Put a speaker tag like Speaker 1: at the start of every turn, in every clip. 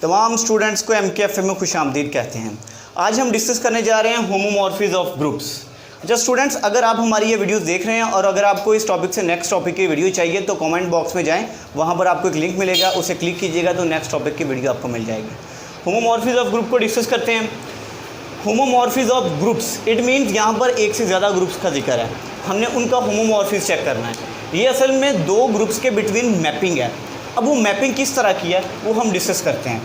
Speaker 1: तमाम स्टूडेंट्स को MKFM में खुशामदीद कहते हैं। आज हम डिस्कस करने जा रहे हैं homomorphism of groups. Just students, अगर आप हमारी ये वीडियोस देख रहे हैं और अगर आपको इस टॉपिक से नेक्स्ट टॉपिक की वीडियो चाहिए तो कमेंट बॉक्स में जाएं, वहाँ पर आपको एक लिंक मिलेगा, उसे क्लिक कीजिएगा तो नेक्स्ट टॉपिक की वीडियो आपको मिल जाएगी। होमोमॉर्फिज्म ऑफ ग्रुप को डिस्कस करते हैं। Homomorphism of groups, it means यहाँ पर एक से ज़्यादा ग्रुप्स का जिक्र है, हमने उनका होमोमॉर्फिज्म चेक करना है। ये असल में दो ग्रुप्स के बिटवीन मैपिंग है। अब वो मैपिंग किस तरह की है वो हम डिस्कस करते हैं।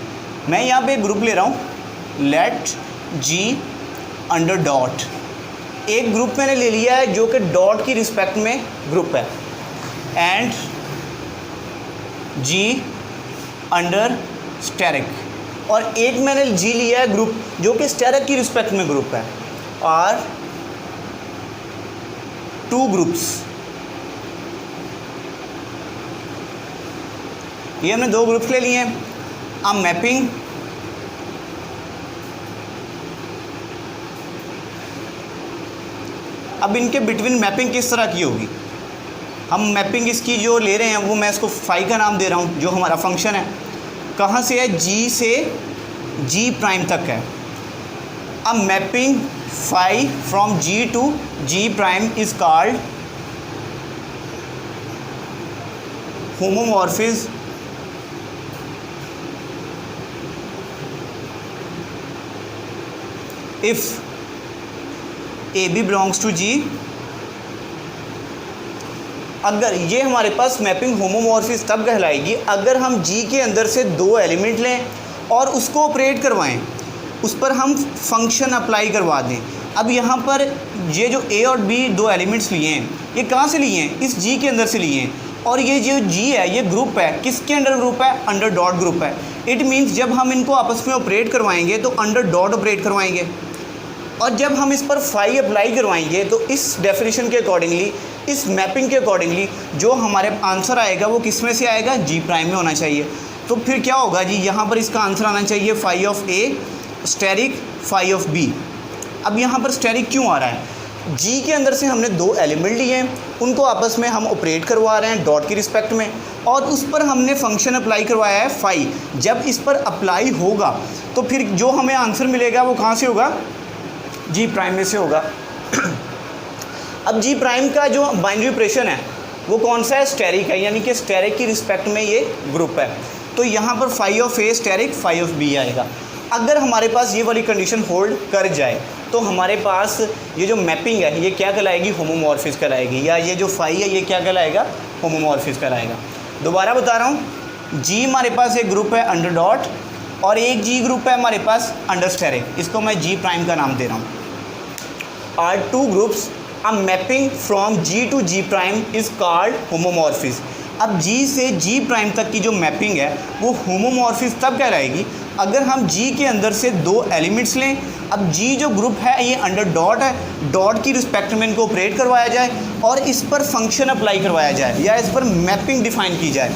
Speaker 1: मैं यहाँ पे एक ग्रुप ले रहा हूँ, लेट G अंडर डॉट। एक ग्रुप मैंने ले लिया है जो कि डॉट की रिस्पेक्ट में ग्रुप है, एंड G अंडर स्टेरिक। और एक मैंने G लिया है ग्रुप जो कि स्टेरिक की रिस्पेक्ट में ग्रुप है। और टू ग्रुप्स, ये हमने दो ग्रुप्स ले लिए हैं। अब मैपिंग अब इनके बिटवीन मैपिंग किस तरह की होगी। हम मैपिंग इसकी जो ले रहे हैं वो मैं इसको फाई का नाम दे रहा हूँ, जो हमारा फंक्शन है। कहाँ से है? G से G प्राइम तक है। अब mapping phi from G to G prime is called homomorphism if AB belongs to G। अगर ये हमारे पास मैपिंग होमोमॉर्फिज्म तब कहलाएगी अगर हम G के अंदर से दो एलिमेंट लें और उसको ऑपरेट करवाएं, उस पर हम फंक्शन अप्लाई करवा दें। अब यहाँ पर ये जो A और B दो एलिमेंट्स लिए हैं, ये कहाँ से लिए हैं? इस G के अंदर से लिए हैं। और ये जो G है ये ग्रुप है, किसके अंडर ग्रुप है? अंडर डॉट ग्रुप है। इट मीन्स जब हम इनको आपस में ऑपरेट करवाएंगे तो अंडर डॉट ऑपरेट करवाएंगे, और जब हम इस पर फाई अप्लाई करवाएंगे तो इस डेफिनेशन के अकॉर्डिंगली, इस मैपिंग के अकॉर्डिंगली जो हमारे आंसर आएगा वो किस में से आएगा? G प्राइम में होना चाहिए। तो फिर क्या होगा जी? यहाँ पर इसका आंसर आना चाहिए phi of A asterisk phi of B। अब यहाँ पर स्टेरिक क्यों आ रहा है? G के अंदर से हमने दो एलिमेंट लिए हैं, उनको आपस में हम ऑपरेट करवा रहे हैं डॉट की रिस्पेक्ट में, और उस पर हमने फंक्शन अप्लाई करवाया है फाई। जब इस पर अप्लाई होगा तो फिर जो हमें आंसर मिलेगा वो कहाँ से होगा? G प्राइम में से होगा। अब G प्राइम का जो बाइनरी ऑपरेशन है वो कौन सा है? स्टेरिक है, यानी कि स्टेरिक की रिस्पेक्ट में ये ग्रुप है। तो यहाँ पर phi of A asterisk phi of B आएगा। अगर हमारे पास ये वाली कंडीशन होल्ड कर जाए तो हमारे पास ये जो मैपिंग है ये क्या कहलाएगी? होमोमॉर्फिज्म कहलाएगी, या ये जो फाई है ये क्या कहलाएगा? होमोमॉर्फिज्म कहलाएगा। दोबारा बता रहा हूँ, G हमारे पास एक ग्रुप है अंडर डॉट, और एक G ग्रुप है हमारे पास अंडर स्टेरिक, इसको मैं G प्राइम का नाम दे रहा हूँ। Are two groups, a mapping from G to G prime is called homomorphism. अब G से G प्राइम तक की जो मैपिंग है वो होमोमॉर्फिज्म तब कहलाएगी अगर हम G के अंदर से दो एलिमेंट्स लें। अब G जो ग्रुप है ये अंडर डॉट है, डॉट की रिस्पेक्ट में इनको ऑपरेट करवाया जाए और इस पर फंक्शन अप्लाई करवाया जाए या इस पर मैपिंग डिफ़ाइन की जाए।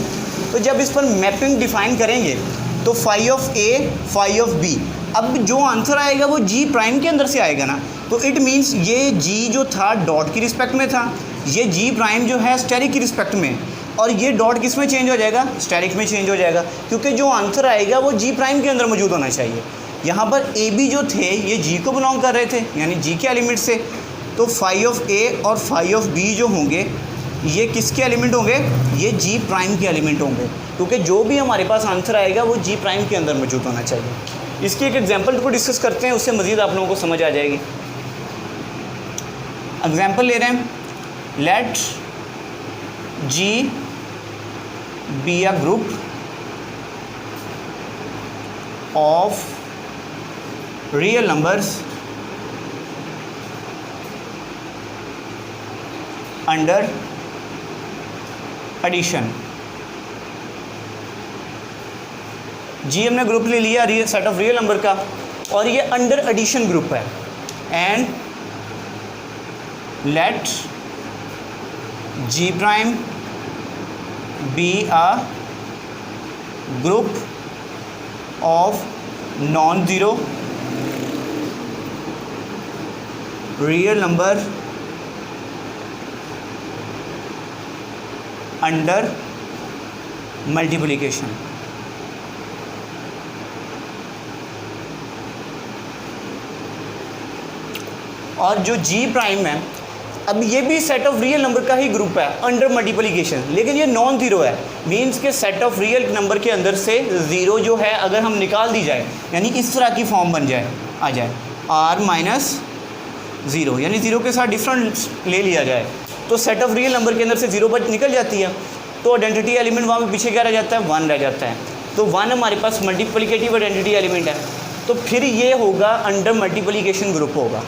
Speaker 1: तो जब इस पर मैपिंग डिफ़ाइन करेंगे तो phi of A phi of B, अब जो आंसर आएगा वो G प्राइम के अंदर से आएगा ना। तो इट मीन्स ये G जो था डॉट की रिस्पेक्ट में था, ये G प्राइम जो है स्टेरिक की रिस्पेक्ट में, और ये डॉट किस में चेंज हो जाएगा? स्टेरिक में चेंज हो जाएगा, क्योंकि जो आंसर आएगा वो G प्राइम के अंदर मौजूद होना चाहिए। यहाँ पर AB जो थे ये G को बिलोंग कर रहे थे, यानी G के एलिमेंट से। तो फाई ऑफ A और फाई ऑफ B जो होंगे ये किसके एलिमेंट होंगे? ये G प्राइम के एलिमेंट होंगे, क्योंकि जो भी हमारे पास आंसर आएगा वो G प्राइम के अंदर मौजूद होना चाहिए। इसकी एक एग्जांपल को डिस्कस करते हैं, उससे मज़ीद आप लोगों को समझ आ जाएगी। एग्जांपल ले रहे हैं, late G be a group of real numbers under addition। G हमने ग्रुप ले लिया सेट ऑफ रियल नंबर का, और ये अंडर एडिशन ग्रुप है। And let G prime be a group of non-zero real number under multiplication. और जो जी prime है, अब ये भी सेट ऑफ रियल नंबर का ही ग्रुप है अंडर मल्टीप्लिकेशन, लेकिन ये नॉन ज़ीरो है। मींस के सेट ऑफ रियल नंबर के अंदर से ज़ीरो जो है अगर हम निकाल दी जाए, यानी इस तरह की फॉर्म बन जाए, आ जाए r माइनस ज़ीरो, यानी ज़ीरो के साथ डिफरेंस ले लिया जाए, तो सेट ऑफ रियल नंबर के अंदर से ज़ीरो बच निकल जाती है, तो आइडेंटिटी एलिमेंट वहाँ पे पीछे क्या रह जाता है, 1 रह जाता है। तो 1 हमारे पास मल्टीप्लिकेटिव आइडेंटिटी एलिमेंट है, तो फिर ये होगा अंडर मल्टीप्लिकेशन ग्रुप होगा।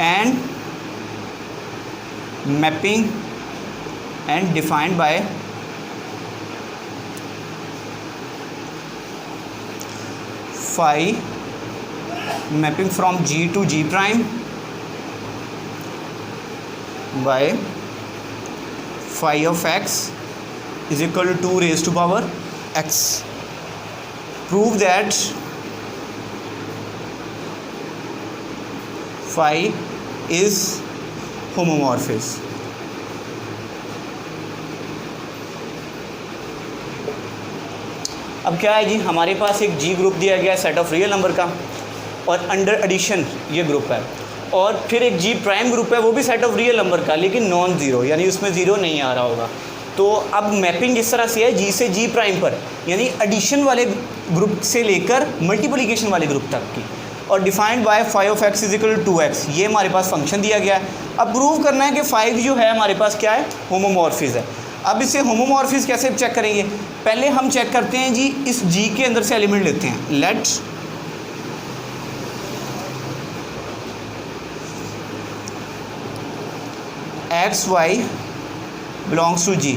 Speaker 1: And mapping and defined by phi mapping from G to G prime by phi of x is equal to 2 raised to power x. Prove that phi is homomorphic. अब क्या है जी, हमारे पास एक जी group दिया गया है set of real number का, और अंडर एडिशन ये ग्रुप है, और फिर एक जी प्राइम ग्रुप है वो भी सेट ऑफ रियल नंबर का, लेकिन नॉन ज़ीरो, यानी उसमें ज़ीरो नहीं आ रहा होगा। तो अब मैपिंग इस तरह से है जी से जी प्राइम पर, यानी एडिशन वाले ग्रुप से लेकर मल्टीप्लिकेशन वाले ग्रुप तक की, और defined by phi of x is equal to 2x, ये हमारे पास फंक्शन दिया गया है। अब प्रूव करना है कि 5 जो है हमारे पास क्या है, होमोमॉर्फिस है। अब इसे होमोमॉर्फिस कैसे चेक करेंगे, पहले हम चेक करते हैं जी, इस जी के अंदर से एलिमेंट लेते हैं, let X Y belongs to G.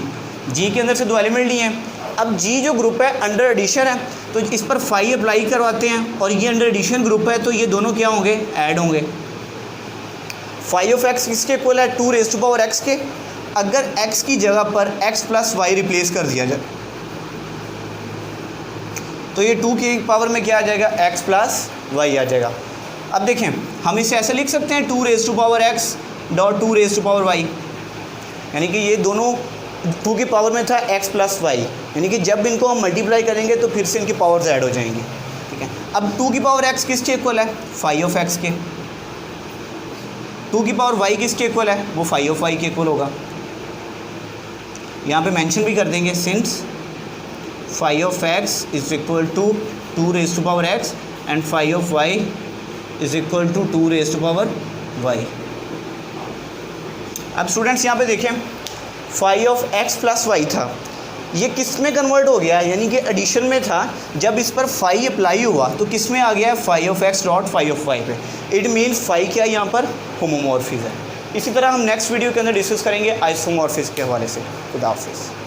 Speaker 1: G के अंदर से 2 एलिमेंट लिए हैं। अब जी जो ग्रुप है अंडर एडिशन है, तो इस पर फाई अप्लाई करवाते हैं, और ये अंडर एडिशन ग्रुप है, तो ये दोनों क्या होंगे, ऐड होंगे। फाई ऑफ एक्स किसके इक्वल है, 2 रेज़ टू पावर एक्स के। अगर x की जगह पर x प्लस वाई रिप्लेस कर दिया जाए, तो ये 2 की पावर में क्या आ जाएगा, x प्लस वाई आ जाएगा। अब देखें, हम इसे ऐसे लिख सकते हैं 2 raise to power x dot 2 raise to power y, यानी कि ये दोनों 2 की पावर में था x प्लस वाई, यानी कि जब इनको हम मल्टीप्लाई करेंगे तो फिर से इनकी पावर्स ऐड हो जाएंगी, ठीक है। अब 2 की पावर x किसके इक्वल है, फाई ऑफ x के। 2 की पावर y किसके इक्वल है, वो फाई ऑफ y के इक्वल होगा। यहाँ पे मेंशन भी कर देंगे, since phi of x is equal to 2 raise to power x and phi of y is equal to 2 raise to power y। अब स्टूडेंट्स यहाँ पे देखें, phi of x plus y था, ये किस में कन्वर्ट हो गया, यानी कि एडिशन में था, जब इस पर फाई अप्लाई हुआ तो किस में आ गया, phi of x dot phi of y पे। इट मीन्स फाई क्या यहाँ पर होमोमॉर्फिस है। इसी तरह हम नेक्स्ट वीडियो के अंदर डिस्कस करेंगे आइसोमॉर्फिस के हवाले से। खुदा हाफिज़।